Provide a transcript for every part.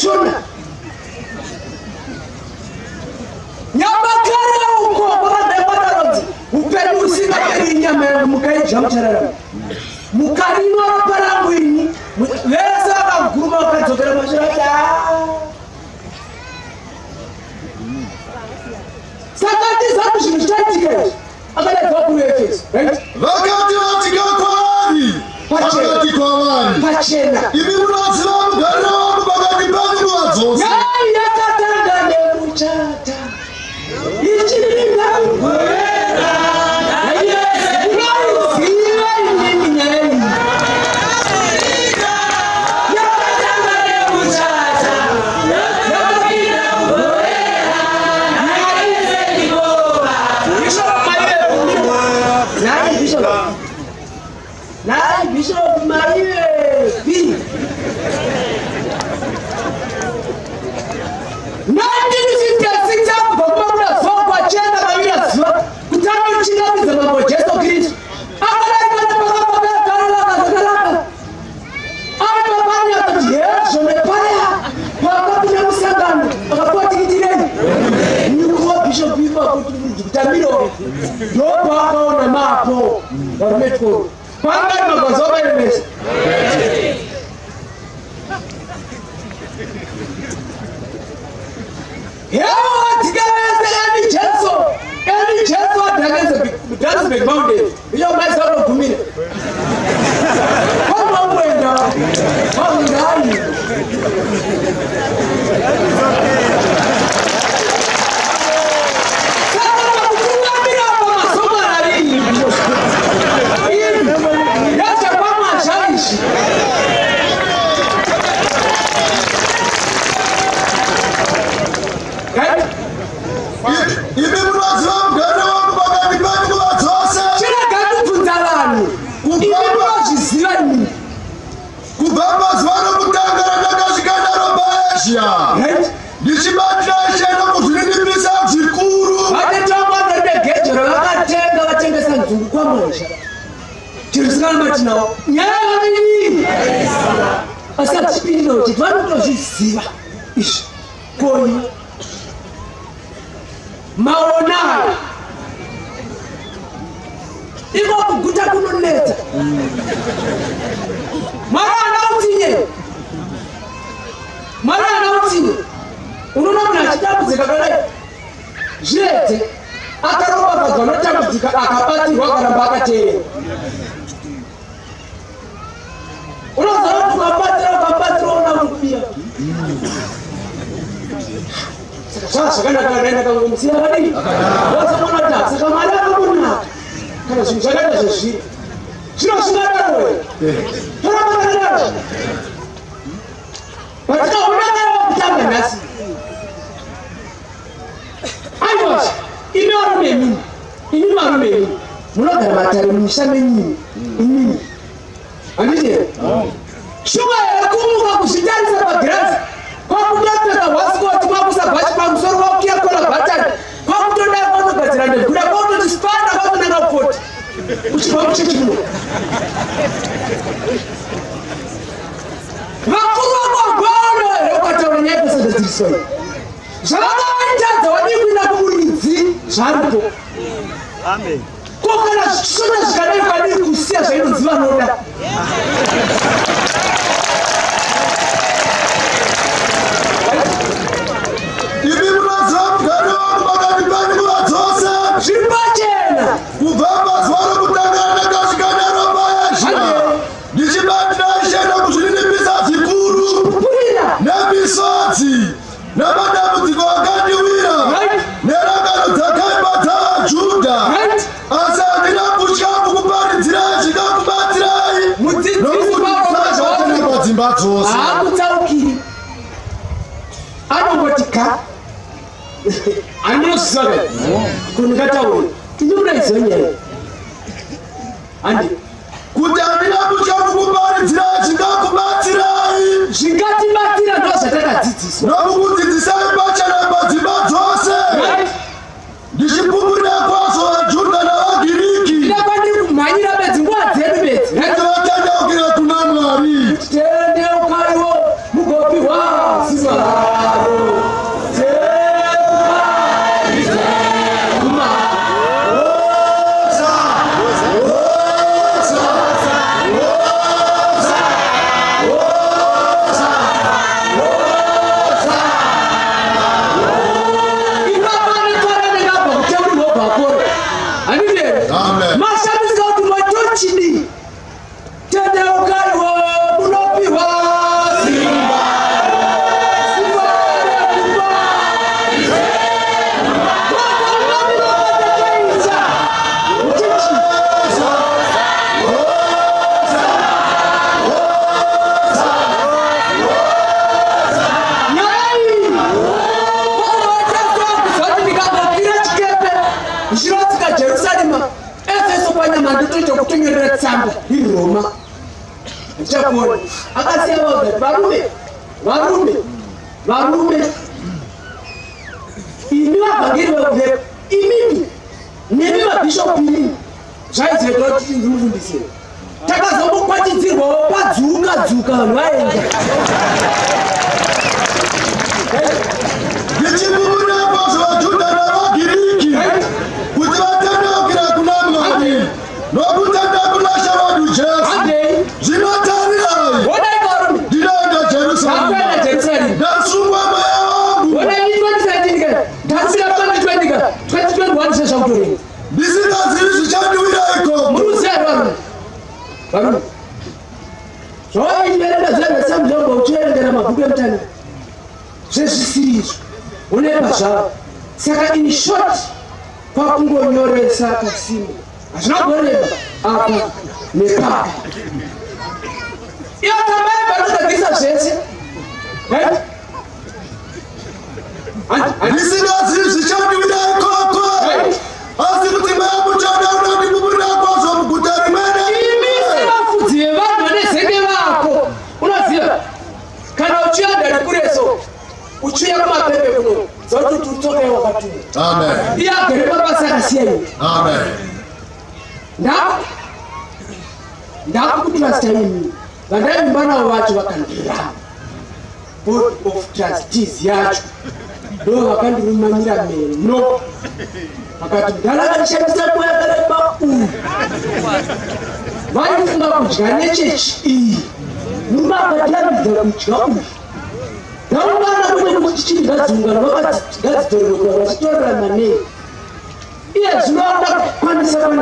shona nyabakara uko bakadebadarozi upenyu usina nyama mukaija mcharara mukarino parangwini vese vakaguruma vakadzokera mashirata sakati zvapo zvinhu zvaitika akadadza kuefeso vakati vatika kwavari vakati kwavari pachena imi munoziva mugariro wangu pakati penyu nguva dzose nyaya yakatanga nekuchata ichiringakugoera unoiziva inini nyaya iyi yakatanga nekuchata yakapinda kugoera naizenikova nai bishop maive pili 1956 akubva kwachena mavira zuva kutanga kuchingamidza mambo Jesu Kristu akadaikana pakapakakaralaka akapapanya kuti hezvo nepaya pakapinda musangano akapuwa tikitireni nyukuwa bishop ipakuti kutamiro ndopaakaona mapo varumetoro pangani magwazi wavaemesa Big mountain. You know my son of Kumina. Come on, window. Come down. Maonai iko kuguta kunoneta mara anautinye unoona munhu achitambudzika kana zvirete akaromba badza unotambudzika akabatirwa akaramba akateerera unoziva kuti ukabatira una kubiya saka zvakanaka akaenda kangomusiya akadii wasamona kuti saka mari akamonaka kana zvinhu zvakaita zvezviri zvinozvingadaro toramakadaro vatikaonakava kutamba nhasi aiwazva imi varume mini imi varume mini munogara matare mumisha menyini imini handiti shuva yakumuka kuzvitarisa pagirazi kwakutopfeka hwasikoti kwakusabhachi pamusoro wakuyakola bhatani kwakutoda kwakugadzira ndeguda kwakutoti spana kwakunanga kupoti kuchibva kuchichimuno vakuru vakwagwano here ukataura nyaya kusadzadziriswai zvavakavatadza wadi kuinda kumuridzi zvaripo kokana zvishona zvikadai kwadi kusiya zvainoziva noda imi munoziva mugaro wangu pakati penyu nguva dzose zviri pachena kubva pazuva rokutangana ndakasvika neropa yezhia ndichibatira ishena kuzvininipisa zvikuru nemisodzi namadambudziko akandiwira nerangano dzakaibata Judha asi handina kutya kukuparidzirai zvikakubatsirai nokuti padzimba dzose haakutsaukiri anongoti ka anosisaga kuningatauri tiniuraiziva nyaya handi kuti handina kutya kukuparidzirai zvikakubatsirai zvingatibatira ndo zvatakadzidziswa nokukudzidzisai pachena padzimba dzose ndichipupurira kwazvo vaJudha navagiriki ida kwandiri kumhanyira bedzi nguva dzedu bedzi kuti vatendeukire kuna Mwari tendeukayo mugopiwa siva Samba, in Roma. Chapel, I can say about that. Barume. If you have a game of them, immediately, never Bishop Pili. Try to go to the same. Taka zobo kwati zero, Zuka, right? This is the series to so I made some job of children and a series. Whenever Saka in short, Papungo Yore Saka Sim. As not whatever, Apa, Nepa. You have to remember that this says, and this is the series to show you that Uchiya Mapembe kuno zote tutoke wakati. Amen. Pia gereba Basa siyo. Amen. Ndakutrust yini. Bandai mbana watu wakandira. Board of trustees yacho. Do wakandimanyira meno. Wakati dalala chemisa kwa gereba u. Bali funga kujane chechi. Numa kadambiza kuchwa. Now, that's yes, not one seven.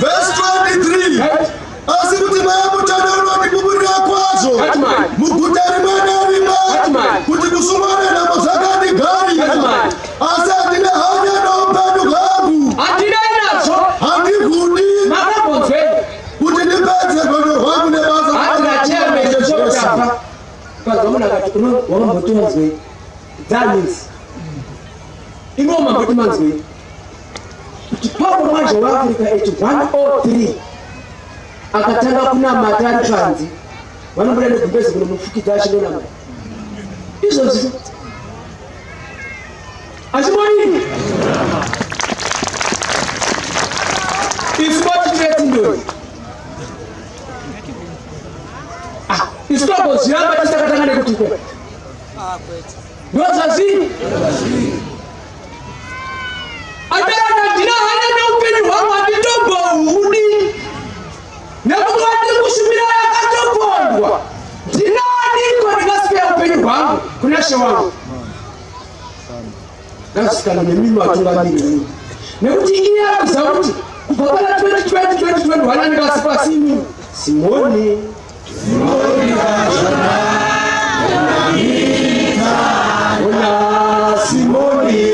Verse 23. Asibutima mutadoro nikubura kwazo. Mukutarimana kuti kusumana na mosakani gari. Asa dile hanya na upendo wangu. Atile nazo. Angikuni. Makaponze. Kuti nipeze kono wangu ne basa. Atila cheme chochote. Kwa zamana katukuno wama mtuanzwe. That means Ingoma mtuanzwe. Kipapo mwaje wa Afrika 103 akatanga kuna matari kanzi wanambrele kumbezi kuna mfuki za shino namba hizo zizo azimoni isipoti treti ndo isitopo ziyamba tisa katangane kutukwe ndozazi Adana dina hana na upendo wangu atitombo uhudi. Na mungu wate kushumira ya katopondwa. Dina niko nikaspea upendo wangu. Kunashe wangu. Nasikana ni mimi watunga nini. Na kutingia sauti. Kupakala 2020 wana nikasipa simu. Simoni Kajana. Ona Simoni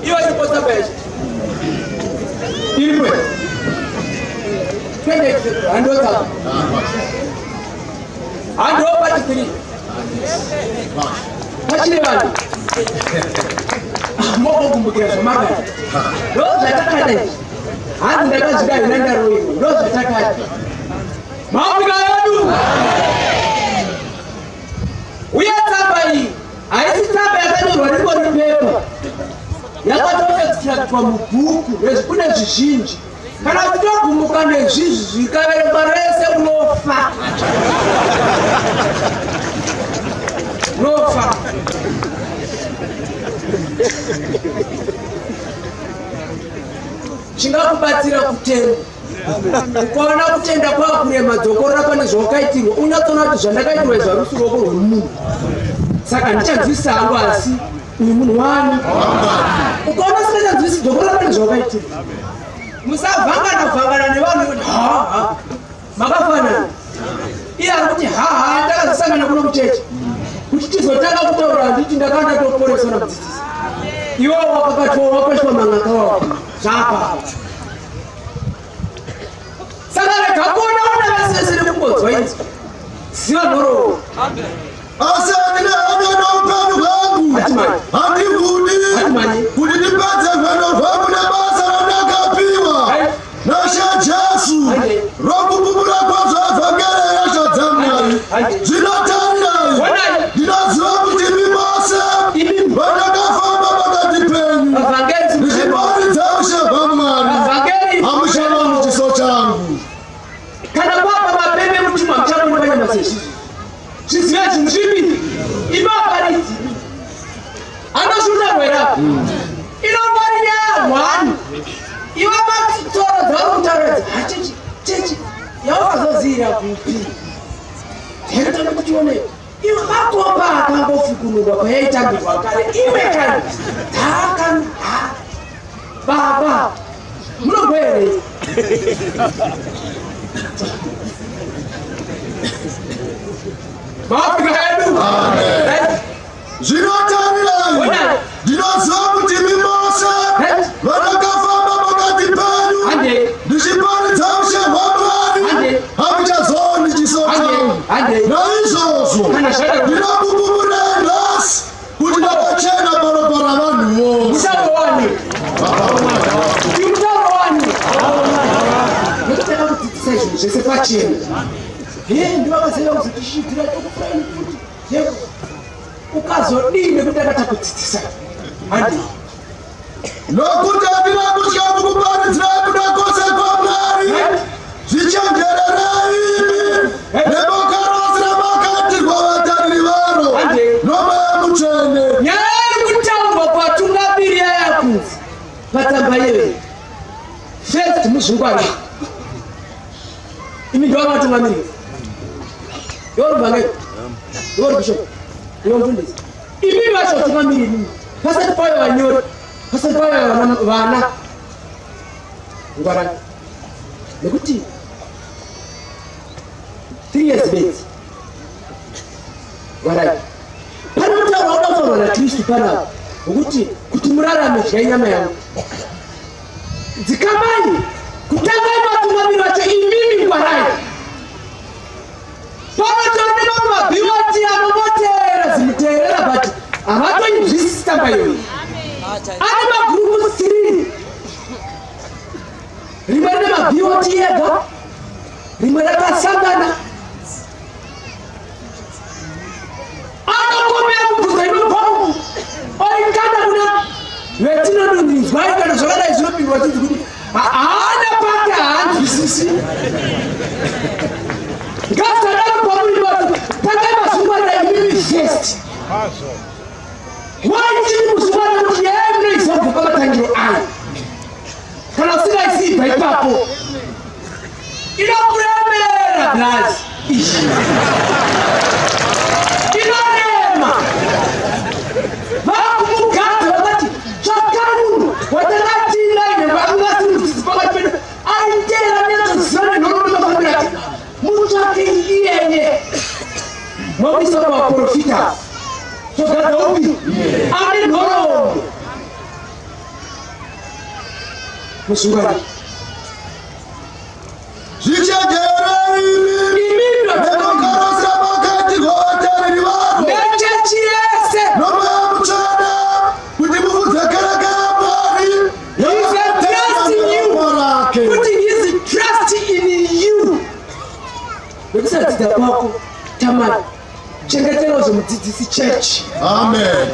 Iwa ilipoza beji. Ilipwe. Twende ando tatu. Ando pati tiri. Pachile wani. Moko kumbukira somaka. Roza takade. Andi ndaka zida inanda roi. Roza takade. Maafrika yadu. Uya tabai. Aisi tabai akani wadiko nipepa. Yakatoka tikiatwa mbuku. Kune zishinji. Kana kutoka kumukane zizi. Zikawele marese unofa. Nofa. Chingakubatsira kutenda. Ukaona kutenda kwa kurema dzokora pane zvokaitirwa unatona kuti zvandakaitirwa zvarusi roko rwemunhu. Saka ndichanzwisa hangu asi uyu munhu wani. Ukaona singachanzwisi dzokora pane zvokaitirwa. Musavhangana nevanhu kuti ha makafanana. Iye ari kuti ha takazosangana kuno kuchechi. Kuti tizotanga kutaura nditi ndakanda toporesa mudzidzisi. Iwo wakakatwa wakweshwa mangaka wako. Zvapa. Saka rekakona ona vasesere kumbodzwa idzi. Ziva nhoro. Asi andine amena upenyu hwangu. Handivudi kuti ndipedze rwendo rwangu nebasa randakapiwa naJesu rokupupura kwazvo evhangeri yeshadzamwari. Zvinotarira ndinoziva kuti imi mose vandakafamba pakati penyu ndichiparidza ushe hwaMwari hamuchava muchiso changu. Kana kwapa Mapembe mutumwa muchabonekanya masezhi. Zvizive zvinhu zvipi? Imaparidzi. Anozvuna rwera. Inongwari nyaya hwani. Iwe matoro dzakutaura chechi yawakazozira kupi. Ndinotoda kuti uone. Iwe makomba akambofukunurwa payaitambirwa kare. Iwe kare. Baba. Munogwere. Maafrika yedu. Zvinotarira ndinoziva kuti imi mose vandakafamba pakati penyu ndichiparidza ushe hwaMwari hamuchazooni chiso changu. Naizvozvo ndinokupupurirai nhasi kuti ndakachena paropa ravanhu vose. Ndotaka kudzidzisa izvi zvese pachena. Ndivakaziva kuzotishidhira tokupai kuti ukazodini kuti akatakudzidzisa. Handi. Nokuti handina kutya kukuparidzirai kuda kwose kwaMwari. Zvichenjererei imi neboka rose ramakatirwa vatariri varo noMweya Mutsvene. Nyaya iri kutaurwa kwatungamiri yakunzi patsamba yewe. First muzvingwani. Imi ndiwo vatungamiri. Yori bangai. Yori bishop. Yori mfundisi. Imi vacho vatungamiri imi. Pasati payo vanyori. Pasati payo vana. Ngwarani. Nekuti 3 years back. Ngwarani. Panotaurwa kutaurwa naKristu panapa. Ukuthi kuti murarame zvidya nyama yangu. Dzikamai. Kutangai vatungamiri vacho imimi ngwarani. Panotoneka mabhiwati anomotera zimuteerera but havatonyizvisisi tamba iyoyi. Ane magurupu 3. Rimwe rine mabhiwati yega. Rimwe rakasangana. Anokomera kubvunza inopamu. Oikanda kuna vetinodonzwa ikana zvakadai zvinopindwa tidzi kuti haana pake haanzwisisi. Ngasadaro pamuri vatu tangai masungwana imimi first. Why chini musungwana kuti yeye munoizobva pamatangiro ayo. Kana usingaisiibva ipapo. Inokuremera glass. Inorema. Vakumugadza vakati zvakarumu watakatira ine vakungasiridzidzi pakati pedu aitera nezvozivane nhoroonomafanira ati mutsvake iyeye mwakuisa pavaprofita zvogadza upi ane nhoroondo musungani zvichagera imi nenokarosera pakati kwevatariri varo nechechi yese nomoya mutsvene kuti mukudzekerekera Mwari rake kuti his trust in you nekusadzidza kwako tamani chengetera uzomudzidzisi chechi. Amen.